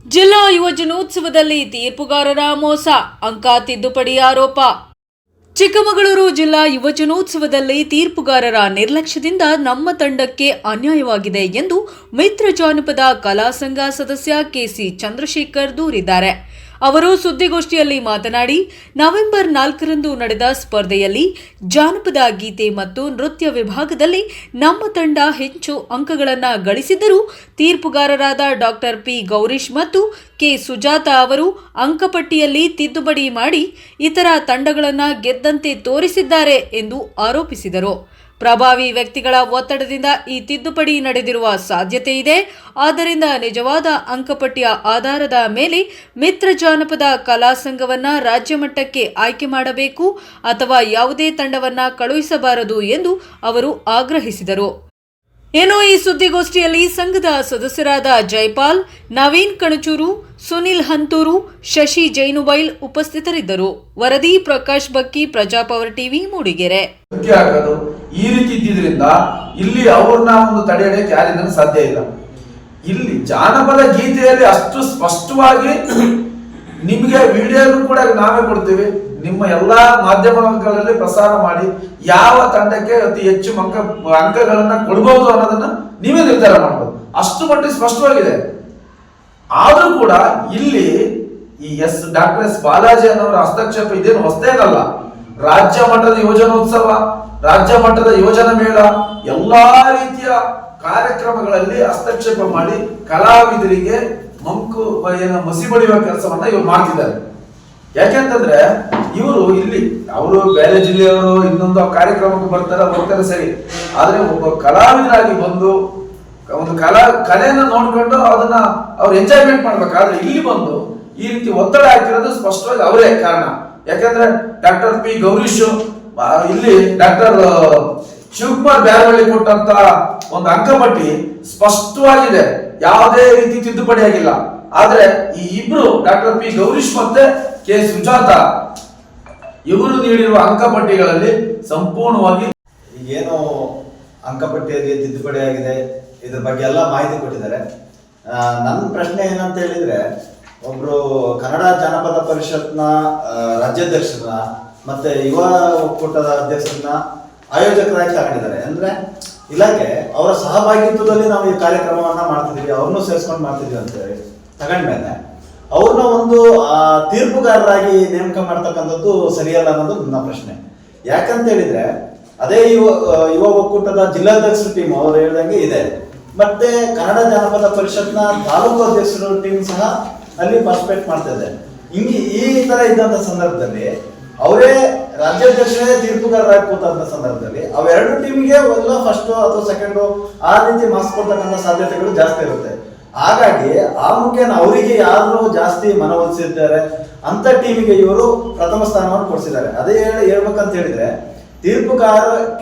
ಜಿಲ್ಲಾ ಯುವಜನೋತ್ಸವದಲ್ಲಿ ತೀರ್ಪುಗಾರರ ಮೋಸ, ಅಂಕ ತಿದ್ದುಪಡಿ ಆರೋಪ. ಚಿಕ್ಕಮಗಳೂರು ಜಿಲ್ಲಾ ಯುವಜನೋತ್ಸವದಲ್ಲಿ ತೀರ್ಪುಗಾರರ ನಿರ್ಲಕ್ಷ್ಯದಿಂದ ನಮ್ಮ ತಂಡಕ್ಕೆ ಅನ್ಯಾಯವಾಗಿದೆ ಎಂದು ಮಿತ್ರ ಜಾನಪದ ಕಲಾ ಸಂಘ ಸದಸ್ಯ ಕೆಸಿ ಚಂದ್ರಶೇಖರ್ ದೂರಿದ್ದಾರೆ. ಅವರು ಸುದ್ದಿಗೋಷ್ಠಿಯಲ್ಲಿ ಮಾತನಾಡಿ, ನವೆಂಬರ್ 4ರಂದು ನಡೆದ ಸ್ಪರ್ಧೆಯಲ್ಲಿ ಜಾನಪದ ಗೀತೆ ಮತ್ತು ನೃತ್ಯ ವಿಭಾಗದಲ್ಲಿ ನಮ್ಮ ತಂಡ ಹೆಚ್ಚು ಅಂಕಗಳನ್ನು ಗಳಿಸಿದ್ದರೂ ತೀರ್ಪುಗಾರರಾದ ಡಾಕ್ಟರ್ ಪಿ ಗೌರೀಶ್ ಮತ್ತು ಕೆ ಸುಜಾತಾ ಅವರು ಅಂಕಪಟ್ಟಿಯಲ್ಲಿ ತಿದ್ದುಪಡಿ ಮಾಡಿ ಇತರ ತಂಡಗಳನ್ನು ಗೆದ್ದಂತೆ ತೋರಿಸಿದ್ದಾರೆ ಎಂದು ಆರೋಪಿಸಿದರು. ಪ್ರಭಾವಿ ವ್ಯಕ್ತಿಗಳ ಒತ್ತಡದಿಂದ ಈ ತಿದ್ದುಪಡಿ ನಡೆದಿರುವ ಸಾಧ್ಯತೆ ಇದೆ. ಆದ್ದರಿಂದ ನಿಜವಾದ ಅಂಕಪಟ್ಟಿಯ ಆಧಾರದ ಮೇಲೆ ಮಿತ್ರ ಜಾನಪದ ಕಲಾ ಸಂಘವನ್ನ ರಾಜ್ಯ ಮಟ್ಟಕ್ಕೆ ಆಯ್ಕೆ ಮಾಡಬೇಕು ಅಥವಾ ಯಾವುದೇ ತಂಡವನ್ನ ಕಳುಹಿಸಬಾರದು ಎಂದು ಅವರು ಆಗ್ರಹಿಸಿದರು. ಇನ್ನು ಈ ಸುದ್ದಿಗೋಷ್ಠಿಯಲ್ಲಿ ಸಂಘದ ಸದಸ್ಯರಾದ ಜೈಪಾಲ್, ನವೀನ್ ಕಣಚೂರು, ಸುನಿಲ್ ಹಂತೂರು, ಶಶಿ ಜೈನುಬೈಲ್ ಉಪಸ್ಥಿತರಿದ್ದರು. ವರದಿ ಪ್ರಕಾಶ್ ಬಕ್ಕಿ, ಪ್ರಜಾಪವರ್ ಟಿವಿ, ಮೂಡಿಗೆರೆ. ಈ ರೀತಿ ಇದ್ದಿದ್ರಿಂದ ಇಲ್ಲಿ ಅವ್ರನ್ನ ಒಂದು ತಡೆಯಕ್ಕೆ ಯಾರಿಂದ ಸಾಧ್ಯ ಇಲ್ಲ. ಇಲ್ಲಿ ಜಾನಪದ ಗೀತೆಯಲ್ಲಿ ಅಷ್ಟು ಸ್ಪಷ್ಟವಾಗಿ ನಿಮಗೆ ವಿಡಿಯೋನು ಕೂಡ ನಾವೇ ಕೊಡ್ತೀವಿ. ನಿಮ್ಮ ಎಲ್ಲಾ ಮಾಧ್ಯಮಗಳಲ್ಲಿ ಪ್ರಸಾರ ಮಾಡಿ ಯಾವ ತಂಡಕ್ಕೆ ಅತಿ ಹೆಚ್ಚು ಅಂಕಗಳನ್ನ ಕೊಡಬಹುದು ಅನ್ನೋದನ್ನ ನೀವೇ ನಿರ್ಧಾರ ಮಾಡಬಹುದು. ಅಷ್ಟು ಮಟ್ಟಿಗೆ ಸ್ಪಷ್ಟವಾಗಿದೆ. ಆದ್ರೂ ಕೂಡ ಇಲ್ಲಿ ಈ ಡಾಕ್ಟರ್ ಎಸ್ ಬಾಲಾಜಿ ಅನ್ನೋರ ಹಸ್ತಕ್ಷೇಪ ಇದೇನು ಹೊಸದೇನಲ್ಲ. ರಾಜ್ಯ ಮಟ್ಟದ ಯೋಜನೋತ್ಸವ, ರಾಜ್ಯ ಮಟ್ಟದ ಯೋಜನಾ ಮೇಳ, ಎಲ್ಲಾ ರೀತಿಯ ಕಾರ್ಯಕ್ರಮಗಳಲ್ಲಿ ಹಸ್ತಕ್ಷೇಪ ಮಾಡಿ ಕಲಾವಿದರಿಗೆ ಮಸಿ ಬಳಿಯುವ ಕೆಲಸವನ್ನ ಇವ್ರು ಮಾಡ್ತಿದ್ದಾರೆ. ಯಾಕೆಂತಂದ್ರೆ ಇವರು ಇಲ್ಲಿ ಅವರು ಬೇರೆ ಜಿಲ್ಲೆಯವರು ಇನ್ನೊಂದು ಕಾರ್ಯಕ್ರಮಕ್ಕೆ ಬರ್ತಾರೆ ಸರಿ, ಆದ್ರೆ ಒಬ್ಬ ಕಲಾವಿದರಾಗಿ ಬಂದು ಒಂದು ಕಲೆಯನ್ನ ನೋಡ್ಕೊಂಡು ಅದನ್ನ ಅವ್ರು ಎಂಜಾಯ್ಮೆಂಟ್ ಮಾಡ್ಬೇಕಾದ್ರೆ ಇಲ್ಲಿ ಬಂದು ಈ ರೀತಿ ಒತ್ತಡ ಹಾಕಿರೋದು ಸ್ಪಷ್ಟವಾಗಿ ಅವರೇ ಕಾರಣ. ಯಾಕಂದ್ರೆ ಡಾಕ್ಟರ್ ಪಿ ಗೌರೀಶ್ ಇಲ್ಲಿ ಡಾಕ್ಟರ್ ಶಿವಕುಮಾರ್ ಬ್ಯಾರವಳ್ಳಿ ಕೊಟ್ಟಂತ ಒಂದು ಅಂಕಪಟ್ಟಿ ಸ್ಪಷ್ಟವಾಗಿದೆ, ಯಾವುದೇ ರೀತಿ ತಿದ್ದುಪಡಿ ಆಗಿಲ್ಲ. ಆದ್ರೆ ಈ ಇಬ್ರು ಡಾಕ್ಟರ್ ಪಿ ಗೌರೀಶ್ ಮತ್ತೆ ಕೆ ಸುಜಾತಾ ಇವರು ನೀಡಿರುವ ಅಂಕಪಟ್ಟಿಗಳಲ್ಲಿ ಸಂಪೂರ್ಣವಾಗಿ ಏನು ಅಂಕಪಟ್ಟಿಯಲ್ಲಿ ತಿದ್ದುಪಡಿ ಆಗಿದೆ ಇದ್ರ ಬಗ್ಗೆ ಎಲ್ಲ ಮಾಹಿತಿ ಕೊಟ್ಟಿದ್ದಾರೆ. ನನ್ನ ಪ್ರಶ್ನೆ ಏನಂತ ಹೇಳಿದ್ರೆ, ಒಬ್ರು ಕನ್ನಡ ಜಾನಪದ ಪರಿಷತ್ನ ರಾಜ್ಯಾಧ್ಯಕ್ಷರನ್ನ ಮತ್ತೆ ಯುವ ಒಕ್ಕೂಟದ ಅಧ್ಯಕ್ಷರನ್ನ ಆಯೋಜಕರಾಗಿ ತಗೊಂಡಿದ್ದಾರೆ. ಅಂದ್ರೆ ಇಲಾಖೆ ಅವರ ಸಹಭಾಗಿತ್ವದಲ್ಲಿ ನಾವು ಈ ಕಾರ್ಯಕ್ರಮವನ್ನ ಮಾಡ್ತಿದೀವಿ, ಅವ್ರನ್ನೂ ಸೇರಿಸ್ಕೊಂಡು ಮಾಡ್ತಿದೀವಿ ಅಂತ ಹೇಳಿ ತಗೊಂಡ್ಮೇಲೆ ಅವ್ರನ್ನ ಒಂದು ತೀರ್ಪುಗಾರರಾಗಿ ನೇಮಕ ಮಾಡ್ತಕ್ಕಂಥದ್ದು ಸರಿಯಲ್ಲ ಅನ್ನೋದು ನನ್ನ ಪ್ರಶ್ನೆ. ಯಾಕಂತ ಹೇಳಿದ್ರೆ ಅದೇ ಯುವ ಒಕ್ಕೂಟದ ಜಿಲ್ಲಾಧ್ಯಕ್ಷರ ಟೀಮ್ ಅವ್ರು ಹೇಳ್ದಂಗೆ ಇದೆ, ಮತ್ತೆ ಕನ್ನಡ ಜಾನಪದ ಪರಿಷತ್ನ ತಾಲೂಕು ಅಧ್ಯಕ್ಷರ ಟೀಮ್ ಸಹ ಅಲ್ಲಿ ಪಾರ್ಟಿಸಿಪೇಟ್ ಮಾಡ್ತಾ ಇದೆ. ಈ ತರ ಇದ್ದಂತ ಸಂದರ್ಭದಲ್ಲಿ ಅವರೇ ರಾಜ್ಯಾಧ್ಯಕ್ಷರೇ ತೀರ್ಪುಗಾರರಾಗಿ ಕೂತಂತ ಸಂದರ್ಭದಲ್ಲಿ ಅವೆರಡು ಟೀಮಿಗೆ ಎಲ್ಲ ಫಸ್ಟ್ ಅಥವಾ ಸೆಕೆಂಡ್ ಆ ರೀತಿ ಮಾರ್ಕ್ಸ್ ಕೊಡ್ತಕ್ಕಂಥ ಸಾಧ್ಯತೆಗಳು ಜಾಸ್ತಿ ಇರುತ್ತೆ. ಹಾಗಾಗಿ ಆ ಮುಖೇನ ಅವರಿಗೆ ಯಾರು ಜಾಸ್ತಿ ಮನವೊಲಿಸಿದ್ದಾರೆ ಅಂತ ಟೀಮಿಗೆ ಇವರು ಪ್ರಥಮ ಸ್ಥಾನವನ್ನು ಕೊಡಿಸಿದ್ದಾರೆ. ಅದೇ ಹೇಳ್ಬೇಕಂತ ಹೇಳಿದ್ರೆ ತೀರ್ಪುಗಾರ